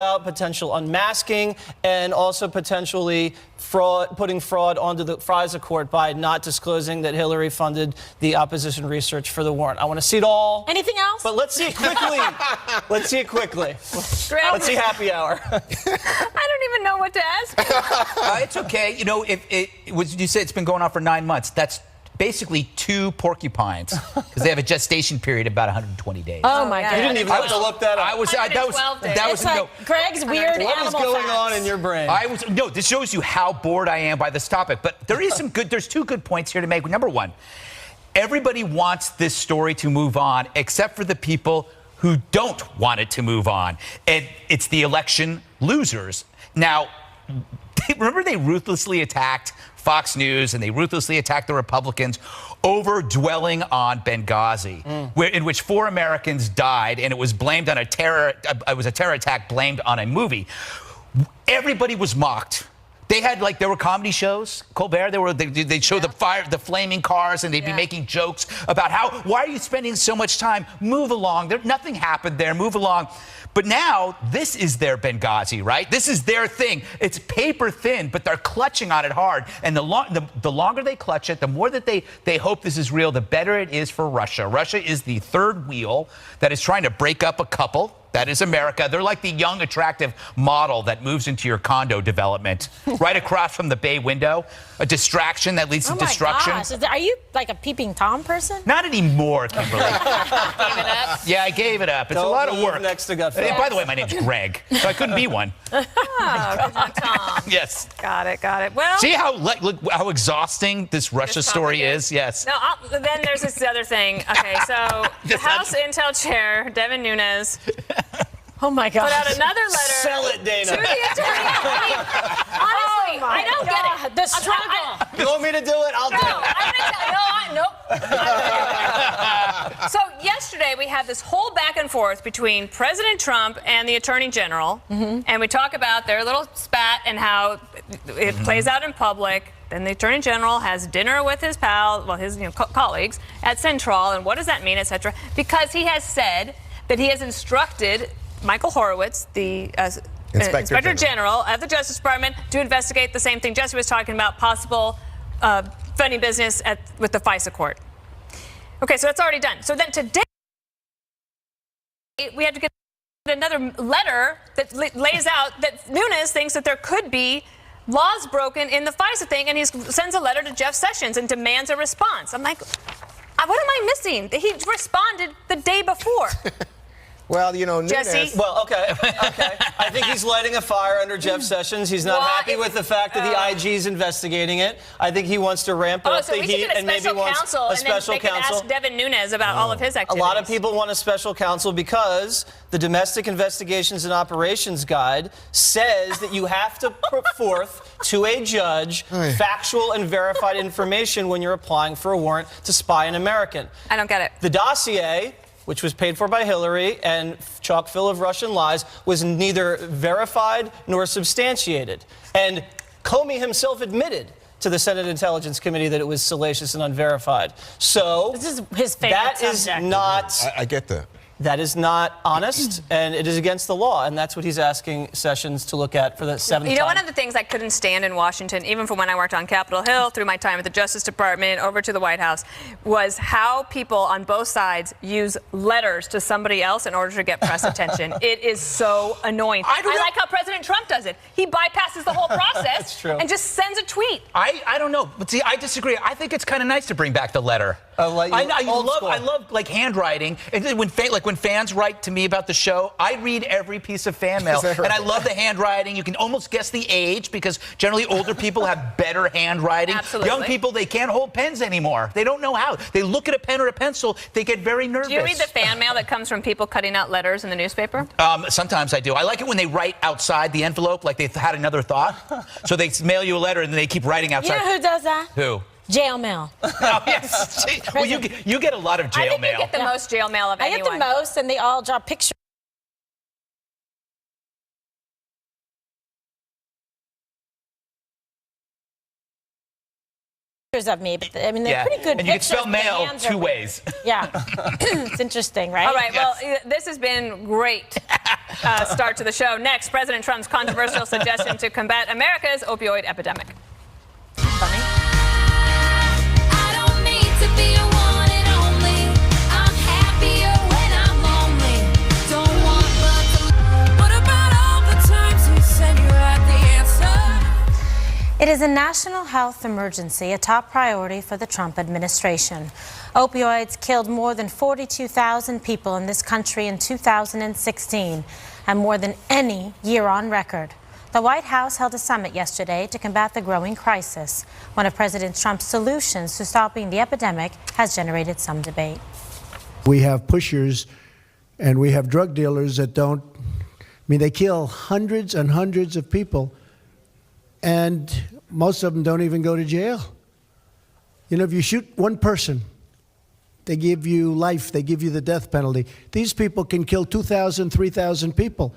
about potential unmasking and also potentially putting fraud onto the FISA court by not disclosing that Hillary funded the opposition research for the warrant. I want to see it all. Anything else? But let's see it quickly. Let's see it quickly. Let's see happy hour. I don't even know what to ask. It's okay. You know, you said it's been going on for 9 months. That's basically 2 porcupines because they have a gestation period of about 120 days. Oh my God! You didn't even have to look that up. That was like Greg's weird What is animal going facts. on in your brain? No, this shows you how bored I am by this topic. But there is there's 2 good points here to make. Number one, everybody wants this story to move on, except for the people who don't want it to move on. And it's the election losers. Now, remember they ruthlessly attacked Fox News and they ruthlessly attacked the Republicans over dwelling on Benghazi, in which 4 Americans died, and it was blamed on a terror attack blamed on a movie. Everybody was mocked. They had there were comedy shows, Colbert. They'd show the flaming cars, and they'd be making jokes about why are you spending so much time? Move along. Nothing happened there. Move along. But now this is their Benghazi, right? This is their thing. It's paper thin, but they're clutching on it hard. And the longer they clutch it, the more that they hope this is real, the better it is for Russia. Russia is the third wheel that is trying to break up a couple. That is America. They're like the young, attractive model that moves into your condo development right across from the bay window. A distraction that leads to destruction. Gosh. Are you like a peeping Tom person? Not anymore, Kimberly. Gave it up. Yeah, I gave it up. It's a lot of work. Next to Gutfeld. By the way, my name's Greg, so I couldn't be one. Oh, good job, Tom. Yes. Got it. Well, See how exhausting this Russia story is? Yes. No, then there's this other thing. Okay, so the House Intel Chair, Devin Nunes, Oh my God! put out another letter Sell it, Dana. to the attorney. Honestly, I don't get it. The struggle. You want me to do it? I'll do it. Nope. So yesterday we had this whole back and forth between President Trump and the Attorney General, and we talk about their little spat and how it plays out in public. Then the Attorney General has dinner with his his colleagues at Central, and what does that mean, etc. Because he has said that he has instructed Michael Horowitz, the Inspector General of the Justice Department, to investigate the same thing Jesse was talking about, possible funny business with the FISA court. Okay, so that's already done. So then today, we have to get another letter that lays out that Nunes thinks that there could be laws broken in the FISA thing, and he sends a letter to Jeff Sessions and demands a response. I'm like, what am I missing? He responded the day before. Well, you know, Nunes... Jesse? Well, okay. I think he's lighting a fire under Jeff Sessions. He's not happy with the fact that the IG is investigating it. I think he wants to ramp up the heat and maybe wants a special and then they counsel. Can ask Devin Nunes about all of his activities. A lot of people want a special counsel because the Domestic Investigations and Operations Guide says that you have to put forth to a judge factual and verified information when you're applying for a warrant to spy an American. I don't get it. The dossier, which was paid for by Hillary and chock full of Russian lies, was neither verified nor substantiated. And Comey himself admitted to the Senate Intelligence Committee that it was salacious and unverified. So this is his favorite subject. I get that. That is not honest, and it is against the law, and that's what he's asking Sessions to look at for the 7th time. You know, one of the things I couldn't stand in Washington, even from when I worked on Capitol Hill, through my time at the Justice Department, over to the White House, was how people on both sides use letters to somebody else in order to get press attention. It is so annoying. I like how President Trump does it. He bypasses the whole process and just sends a tweet. I don't know, but see, I disagree. I think it's kind of nice to bring back the letter. I love like handwriting, and then when fans write to me about the show, I read every piece of fan mail, and I love the handwriting. You can almost guess the age because generally older people have better handwriting. Absolutely. Young people, they can't hold pens anymore. They don't know how. They look at a pen or a pencil, they get very nervous. Do you read the fan mail that comes from people cutting out letters in the newspaper? Sometimes I do. I like it when they write outside the envelope like they've had another thought. So they mail you a letter and then they keep writing outside. You know who does that? Who? Jail mail. Oh, yes. Well, you get a lot of jail mail. I think you get the most jail mail of anyone. I get the most, and they all draw pictures of me, but I mean, they're pretty good and you can pictures. spell mail 2 ways. Yeah. It's interesting, right? All right, well, this has been great. start to the show. Next, President Trump's controversial suggestion to combat America's opioid epidemic. Funny. I don't need to be a one and only. I'm happier when I'm lonely. Don't want but to. What about all the times you said you had the answer? It is a national health emergency, a top priority for the Trump administration. Opioids killed more than 42,000 people in this country in 2016, and more than any year on record. The White House held a summit yesterday to combat the growing crisis. One of President Trump's solutions to stopping the epidemic has generated some debate. We have pushers and we have drug dealers that they kill hundreds and hundreds of people, and most of them don't even go to jail. If you shoot one person, they give you life, they give you the death penalty. These people can kill 2,000, 3,000 people,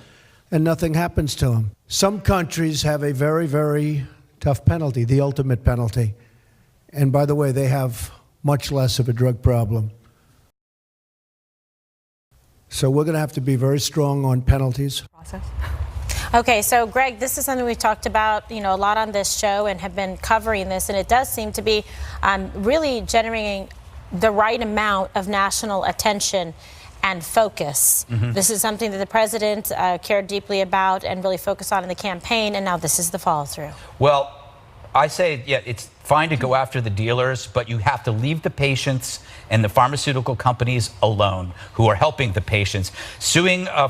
and nothing happens to them. Some countries have a very, very tough penalty, the ultimate penalty. And by the way, they have much less of a drug problem. So we're going to have to be very strong on penalties. Okay, so Greg, this is something we've talked about, a lot on this show and have been covering this, and it does seem to be really generating the right amount of national attention and focus. This is something that the president cared deeply about and really focused on in the campaign, and now this is the follow-through. Well, I say, yeah, it's fine to go after the dealers, but you have to leave the patients and the pharmaceutical companies alone who are helping the patients. Suing a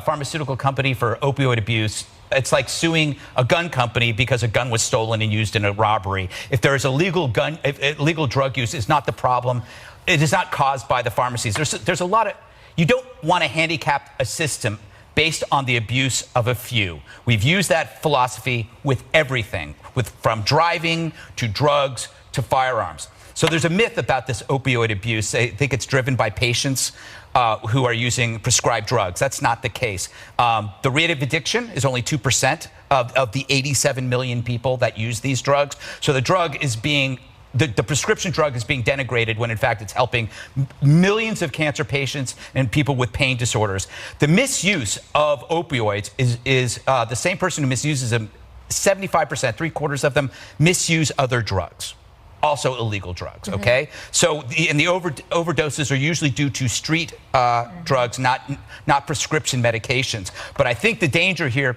pharmaceutical company for opioid abuse, it's like suing a gun company because a gun was stolen and used in a robbery. If there is illegal drug use is not the problem. It is not caused by the pharmacies. There's a lot of, you don't want to handicap a system based on the abuse of a few. We've used that philosophy with everything, from driving to drugs to firearms. So there's a myth about this opioid abuse. They think it's driven by patients who are using prescribed drugs. That's not the case. The rate of addiction is only 2% of the 87 million people that use these drugs. So the drug is being the prescription drug is being denigrated when in fact it's helping millions of cancer patients and people with pain disorders. The misuse of opioids is the same person who misuses them, 75%, 3/4 of them misuse other drugs. Also illegal drugs, okay? So the overdoses are usually due to street drugs, not prescription medications. But I think the danger here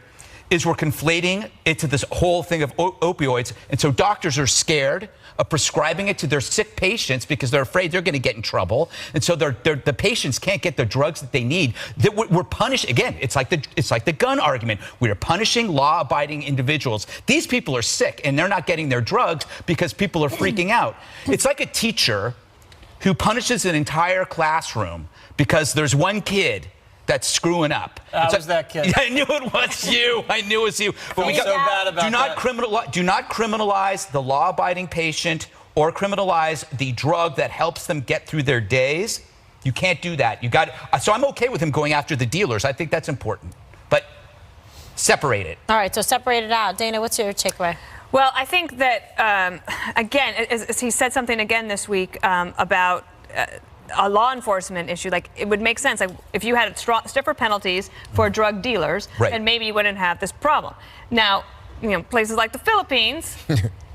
is we're conflating it to this whole thing of opioids, and so doctors are scared of prescribing it to their sick patients because they're afraid they're going to get in trouble, and so the patients can't get the drugs that they need. We're punishing again. It's like the gun argument. We are punishing law-abiding individuals. These people are sick and they're not getting their drugs because people are freaking out. It's like a teacher who punishes an entire classroom because there's one kid that's screwing up. I was that kid. I knew it was you. I knew it was you. But we got so bad about do not criminalize the law-abiding patient or criminalize the drug that helps them get through their days. You can't do that. So I'm okay with him going after the dealers. I think that's important. But separate it. All right, so separate it out. Dana, what's your takeaway? Well, I think that, again, as he said something again this week about a law enforcement issue. Like, it would make sense. Like, if you had stiffer penalties for drug dealers, then maybe you wouldn't have this problem. Now, places like the Philippines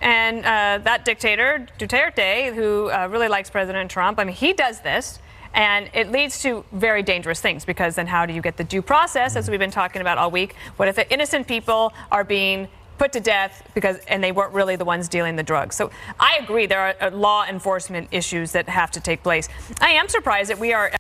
and that dictator, Duterte, who really likes President Trump, I mean, he does this. And it leads to very dangerous things, because then how do you get the due process, as we've been talking about all week? What if innocent people are being put to death and they weren't really the ones dealing the drugs? So I agree, there are law enforcement issues that have to take place. I am surprised that we are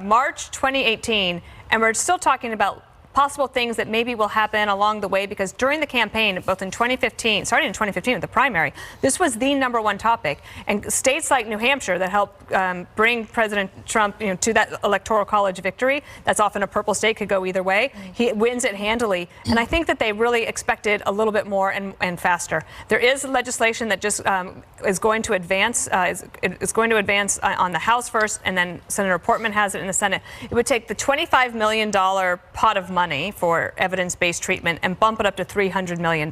March 2018, and we're still talking about possible things that maybe will happen along the way, because during the campaign, both in 2015, starting in 2015 with the primary, this was the #1 topic. And states like New Hampshire that helped bring President Trump to that electoral college victory, that's often a purple state, could go either way. He wins it handily. And I think that they really expected a little bit more and faster. There is legislation that just is going to advance, is going to advance on the House first, and then Senator Portman has it in the Senate. It would take the $25 million pot of money for evidence-based treatment and bump it up to $300 million.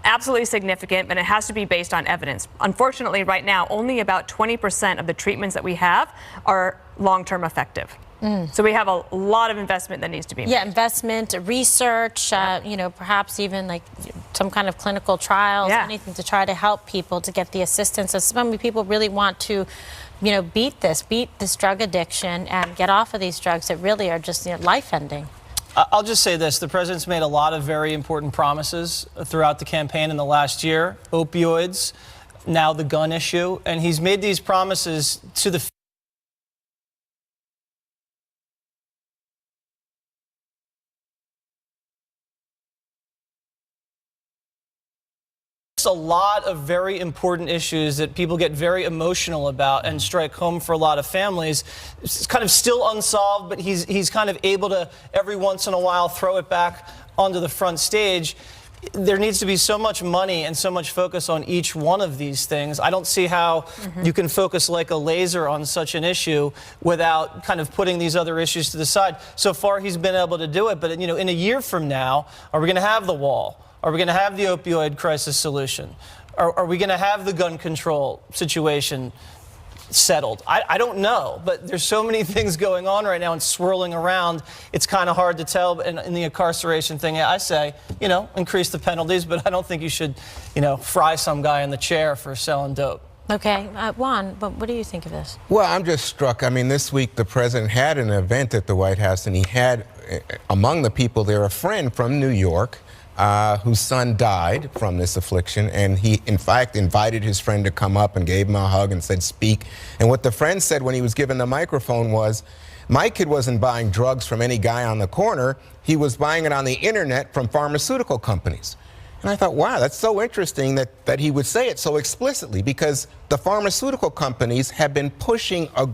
absolutely significant, but it has to be based on evidence. Unfortunately, right now, only about 20% of the treatments that we have are long-term effective. So we have a lot of investment that needs to be made. Yeah, investment, research, perhaps even like some kind of clinical trials, anything to try to help people to get the assistance. As so many people really want to, beat this drug addiction and get off of these drugs that really are just life-ending. I'll just say this. The president's made a lot of very important promises throughout the campaign in the last year. Opioids, now the gun issue. And he's made these promises to the a lot of very important issues that people get very emotional about and strike home for a lot of families. It's kind of still unsolved, but he's kind of able to every once in a while throw it back onto the front stage. There needs to be so much money and so much focus on each one of these things. I don't see how you can focus like a laser on such an issue without kind of putting these other issues to the side. So far, he's been able to do it, but in a year from now, are we going to have the wall? Are we going to have the opioid crisis solution? Are we going to have the gun control situation settled? I don't know, but there's so many things going on right now and swirling around. It's kind of hard to tell. And in the incarceration thing, I say, increase the penalties, but I don't think you should, fry some guy in the chair for selling dope. Okay, Juan, but what do you think of this? Well, I'm just struck. I mean, this week the president had an event at the White House, and he had among the people there a friend from New York whose son died from this affliction, and he, in fact, invited his friend to come up and gave him a hug and said, speak. And what the friend said when he was given the microphone was, my kid wasn't buying drugs from any guy on the corner. He was buying it on the internet from pharmaceutical companies. And I thought, wow, that's so interesting that he would say it so explicitly, because the pharmaceutical companies have been pushing a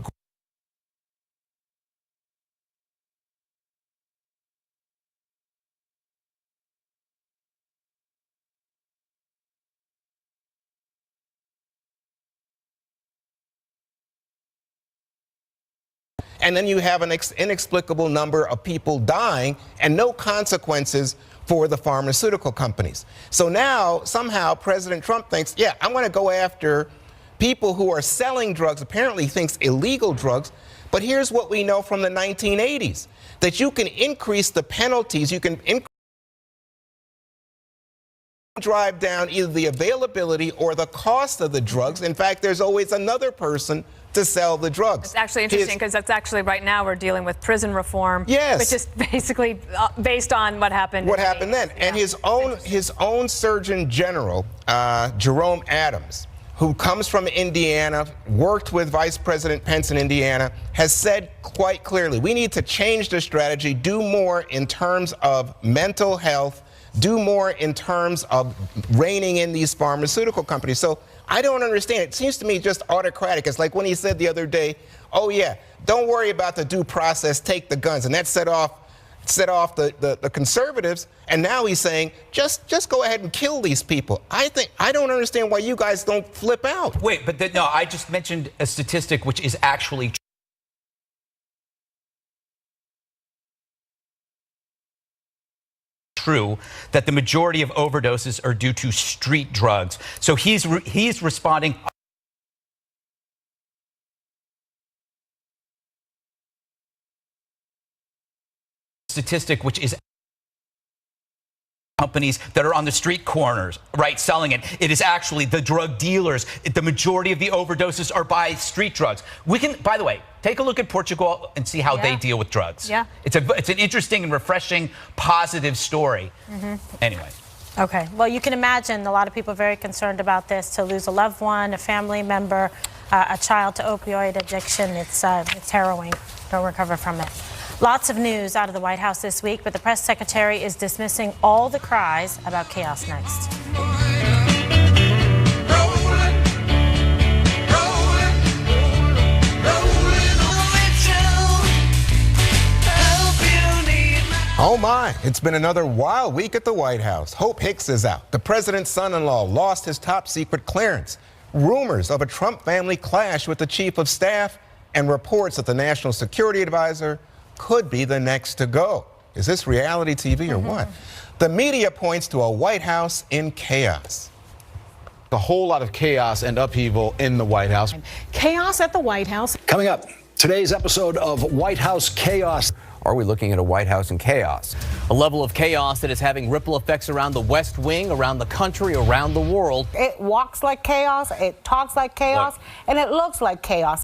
and then you have an inexplicable number of people dying and no consequences for the pharmaceutical companies. So now, somehow, President Trump thinks, yeah, I'm going to go after people who are selling drugs, apparently thinks illegal drugs. But here's what we know from the 1980s, that you can increase the penalties, you can drive down either the availability or the cost of the drugs. In fact, there's always another person to sell the drugs. It's actually interesting because that's actually right now we're dealing with prison reform, yes, which is basically based on what happened. What happened then? Yeah. And his own Surgeon General, Jerome Adams, who comes from Indiana, worked with Vice President Pence in Indiana, has said quite clearly, we need to change the strategy, do more in terms of mental health, do more in terms of reining in these pharmaceutical companies. So I don't understand. It seems to me just autocratic. It's like when he said the other day, oh yeah, don't worry about the due process, take the guns. And that set off the conservatives. And now he's saying, just go ahead and kill these people. I don't understand why you guys don't flip out. Wait, but no, I just mentioned a statistic which is actually true, that the majority of overdoses are due to street drugs. So he's responding. Statistic which is companies that are on the street corners, right, selling it. It is actually the drug dealers. The majority of the overdoses are by street drugs. We can, by the way, take a look at Portugal and see how they deal with drugs. Yeah. It's an interesting and refreshing, positive story. Anyway. Okay. Well, you can imagine a lot of people are very concerned about this, to lose a loved one, a family member, a child to opioid addiction. It's harrowing. Don't recover from it. Lots of news out of the White House this week, but the press secretary is dismissing all the cries about chaos next. Oh my, it's been another wild week at the White House. Hope Hicks is out. The president's son-in-law lost his top secret clearance. Rumors of a Trump family clash with the chief of staff, and reports that the national security advisor could be the next to go. Is this reality TV or what? The media points to a White House in chaos. A whole lot of chaos and upheaval in the White House. Chaos at the White House. Coming up, today's episode of White House Chaos. Are we looking at a White House in chaos? A level of chaos that is having ripple effects around the West Wing, around the country, around the world. It walks like chaos, it talks like chaos, and it looks like chaos.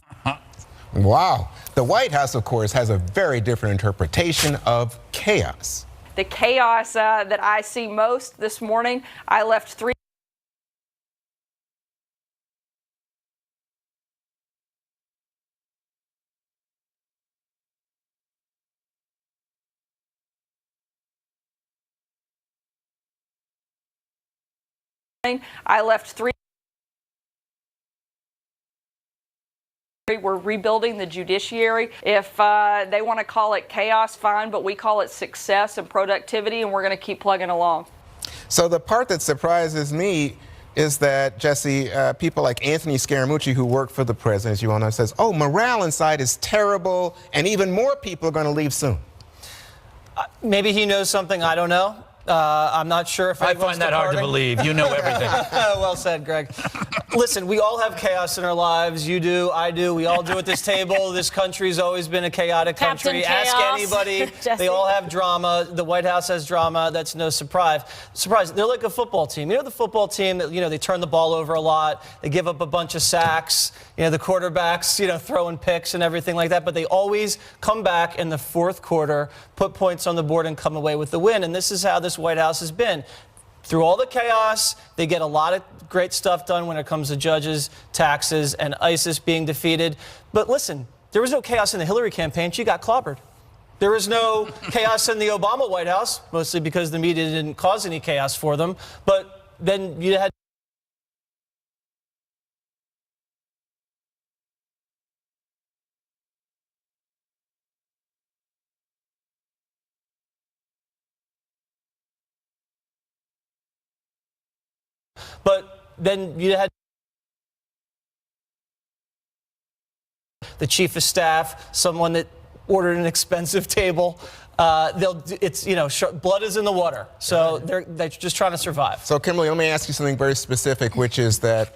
Wow. The White House, of course, has a very different interpretation of chaos. The chaos that I see most this morning, I left 3. I left 3. We're rebuilding the judiciary. If they want to call it chaos, fine, but we call it success and productivity, and we're going to keep plugging along. So the part that surprises me is that, Jesse, people like Anthony Scaramucci, who work for the president, as you all know, says, oh, morale inside is terrible, and even more people are going to leave soon. Maybe he knows something I don't know. I'm not sure if I find that hard to believe. You know everything. Well said, Greg. Listen, we all have chaos in our lives. You do, I do, we all do at this table. This country's always been a chaotic country. Captain Ask Chaos. anybody. Jesse. They all have drama. The White House has drama. That's no surprise. They're like a football team. You know the football team that, they turn the ball over a lot. They give up a bunch of sacks. The quarterbacks, throwing picks and everything like that. But they always come back in the fourth quarter, put points on the board, and come away with the win. And this is how this White House has been. Through all the chaos, they get a lot of great stuff done when it comes to judges, taxes, and ISIS being defeated. But listen, there was no chaos in the Hillary campaign. She got clobbered. There was no chaos in the Obama White House, mostly because the media didn't cause any chaos for them. But then you had the chief of staff, someone that ordered an expensive table. Blood is in the water, so they're just trying to survive. So, Kimberly, let me ask you something very specific, which is that,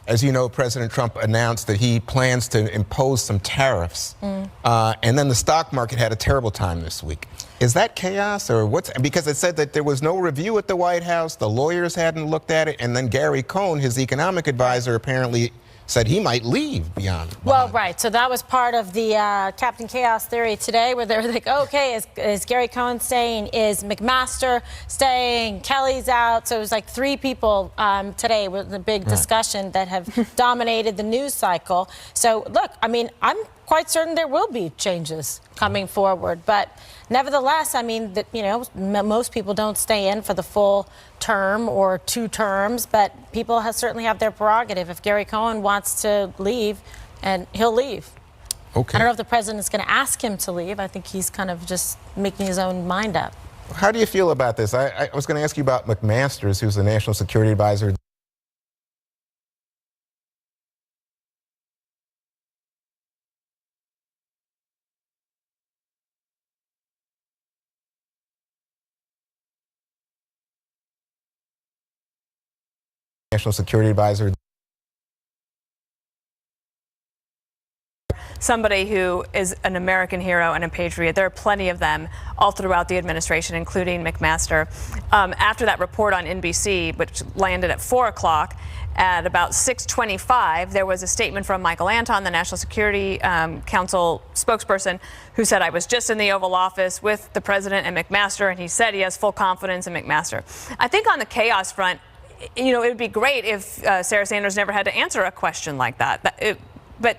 as you know, President Trump announced that he plans to impose some tariffs, and then the stock market had a terrible time this week. Is that chaos, or what's? Because it said that there was no review at the White House, the lawyers hadn't looked at it, and then Gary Cohn, his economic advisor, apparently said he might leave beyond. Well, right. So that was part of the Captain Chaos theory today, where they're like, okay, is Gary Cohn staying? Is McMaster staying? Kelly's out. So it was like 3 people today with the big discussion that have dominated the news cycle. So look, I mean, I'm quite certain there will be changes coming forward, but nevertheless, I mean, most people don't stay in for the full term or 2 terms, but people certainly have their prerogative. If Gary Cohn wants to leave, and he'll leave. Okay. I don't know if the president is going to ask him to leave. I think he's kind of just making his own mind up. How do you feel about this? I was going to ask you about McMaster's, who's the national security advisor. National security advisor. Somebody who is an American hero and a patriot. There are plenty of them all throughout the administration, including McMaster. After that report on NBC, which landed at 4 o'clock, at about 6:25, there was a statement from Michael Anton, the National Security Council spokesperson, who said, I was just in the Oval Office with the president and McMaster, and he said he has full confidence in McMaster. I think on the chaos front, it would be great if Sarah Sanders never had to answer a question like that. But